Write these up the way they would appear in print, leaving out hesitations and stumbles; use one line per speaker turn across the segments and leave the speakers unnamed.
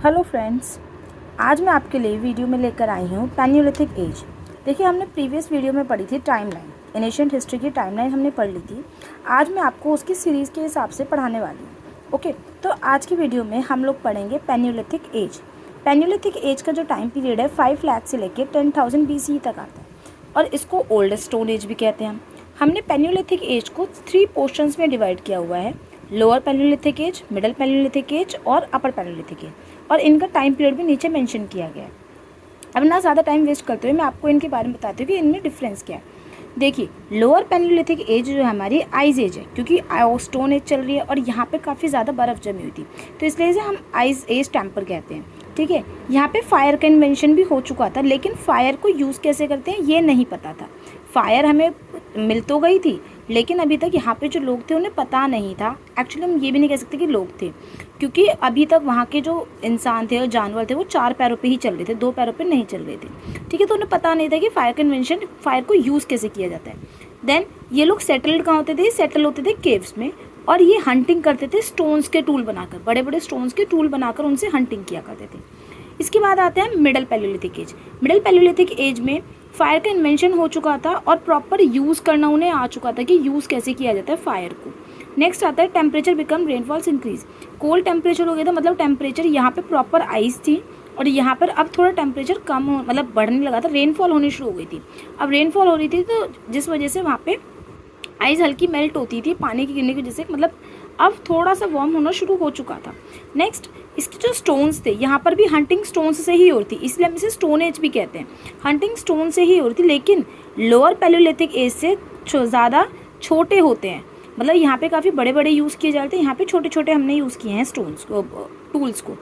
Hello friends, आज मैं आपके लिए वीडियो में लेकर आई हूँ पैलियोलिथिक एज। देखिए, हमने प्रीवियस वीडियो में पढ़ी थी टाइमलाइन, एशियंट हिस्ट्री की टाइमलाइन हमने पढ़ ली थी। आज मैं आपको उसकी सीरीज़ के हिसाब से पढ़ाने वाली हूँ। ओके, तो आज की वीडियो में हम लोग पढ़ेंगे पैलियोलिथिक एज। पैलियोलिथिक एज का जो टाइम पीरियड है 5 लाख से लेकर 10,000 BCE तक आता है और इसको ओल्डेस्ट स्टोन एज भी कहते हैं। हमने पैलियोलिथिक एज को 3 पोर्शंस में डिवाइड किया हुआ है: lower palaeolithic age, middle palaeolithic age और अपर पैलियोलिथिक एज, और इनका टाइम पीरियड भी नीचे मेंशन किया गया है। अब ना ज़्यादा टाइम वेस्ट करते हुए मैं आपको इनके बारे में बताती हूँ कि इनमें डिफरेंस क्या है। देखिए, लोअर पैलियोलिथिक एज जो है हमारी आइस एज है, क्योंकि स्टोन एज चल रही है और यहाँ पे काफ़ी ज़्यादा बर्फ़ जमी हुई थी, तो इसलिए इसे हम आइस एज टेम्पर कहते हैं। ठीक है, यहाँ पे फायर का इन्वेंशन भी हो चुका था, लेकिन फायर को यूज़ कैसे करते हैं ये नहीं पता था। फायर हमें मिल तो गई थी, लेकिन अभी तक यहाँ पे जो लोग थे उन्हें पता नहीं था। एक्चुअली हम ये भी नहीं कह सकते कि लोग थे, क्योंकि अभी तक वहाँ के जो इंसान थे और जानवर थे वो 4 पैरों पे ही चल रहे थे, 2 पैरों पे नहीं चल रहे थे। ठीक है, तो उन्हें पता नहीं था कि फायर का इन्वेंशन, फायर को यूज़ कैसे किया जाता है। देन ये लोग सेटल्ड कहाँ होते थे? सेटल होते थे केव्स में, और ये हंटिंग करते थे स्टोन्स के टूल बनाकर, बड़े बड़े स्टोन्स के टूल बनाकर उनसे हंटिंग किया करते थे। इसके बाद आते हैं middle palaeolithic age. Middle palaeolithic age में फायर का इन्वेंशन हो चुका था और प्रॉपर यूज़ करना उन्हें आ चुका था कि यूज़ कैसे किया जाता है फायर को। नेक्स्ट आता है temperature become rainfalls increase. Cold temperature हो गया था, मतलब टेम्परेचर यहाँ पे प्रॉपर आइस थी और यहाँ पर अब थोड़ा टेम्परेचर कम हो, मतलब बढ़ने लगा था, रेनफॉल होनी शुरू हो गई थी। अब रेनफॉल हो रही थी तो जिस वजह से वहाँ पे आइस हल्की मेल्ट होती थी पानी की गिरने की वजह से, मतलब अब थोड़ा सा वार्म होना शुरू हो चुका था। नेक्स्ट, इसके जो स्टोन्स थे यहाँ पर भी हंटिंग स्टोन्स से ही होती, इसलिए हम इसे स्टोन एज भी कहते हैं। हंटिंग स्टोन से ही होती, लेकिन लोअर पैलियोलिथिक एज से ज़्यादा छोटे होते हैं, मतलब यहाँ पे काफ़ी बड़े बड़े यूज़ किए जाते हैं, यहाँ पे छोटे छोटे हमने यूज़ किए हैं स्टोन्स को, टूल्स को।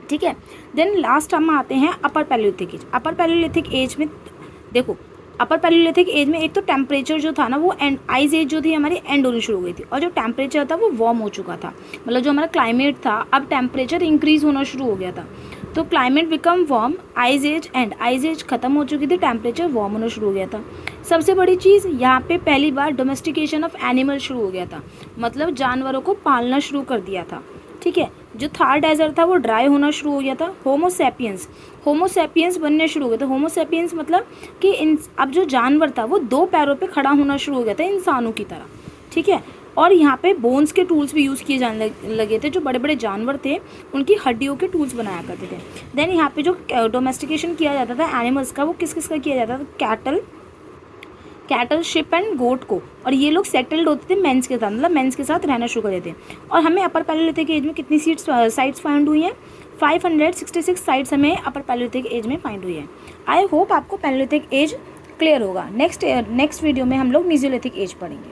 ठीक है, देन लास्ट हम आते हैं upper palaeolithic age. Upper palaeolithic age में देखो, अपर पैलियोलिथिक एज में एक तो टेम्परेचर जो था ना वो एंड, आइस एज जो थी हमारी एंड होनी शुरू हो गई थी, और जो टेम्परेचर था वो वार्म हो चुका था, मतलब जो हमारा क्लाइमेट था अब टेम्परेचर इंक्रीज होना शुरू हो गया था, तो climate become warm, ice age end, ice age खत्म हो चुकी थी, टेम्परेचर वार्म होना शुरू हो गया था। सबसे बड़ी चीज़ यहाँ पे पहली बार डोमेस्टिकेशन ऑफ एनिमल शुरू हो गया था, मतलब जानवरों को पालना शुरू कर दिया था। ठीक है, जो थार डेजर्ट था वो ड्राई होना शुरू हो गया था। होमोसेपियंस बनने शुरू हो गए थे। होमोसेपियंस मतलब कि अब जो जानवर था वो 2 पैरों पे खड़ा होना शुरू हो गया था इंसानों की तरह। ठीक है, और यहाँ पे बोन्स के टूल्स भी यूज़ किए जाने लगे थे। जो बड़े बड़े जानवर थे उनकी हड्डियों के टूल्स बनाया करते थे। देन यहाँ पे जो डोमेस्टिकेशन किया जाता था एनिमल्स का, वो किस किस का किया जाता था? कैटल, शिप एंड गोट को, और ये लोग सेटल्ड होते थे मेंस के साथ, मतलब मेंस के साथ रहना शुरू कर देते। और हमें अपर पैलियोलिथिक एज में कितनी साइट्स फाइंड हुई हैं? 566 साइट्स हमें अपर पैलियोलिथिक एज में फाइंड हुई है। आई होप आपको पैलियोलिथिक एज क्लियर होगा। नेक्स्ट वीडियो में हम लोग मेसोलिथिक एज पढ़ेंगे।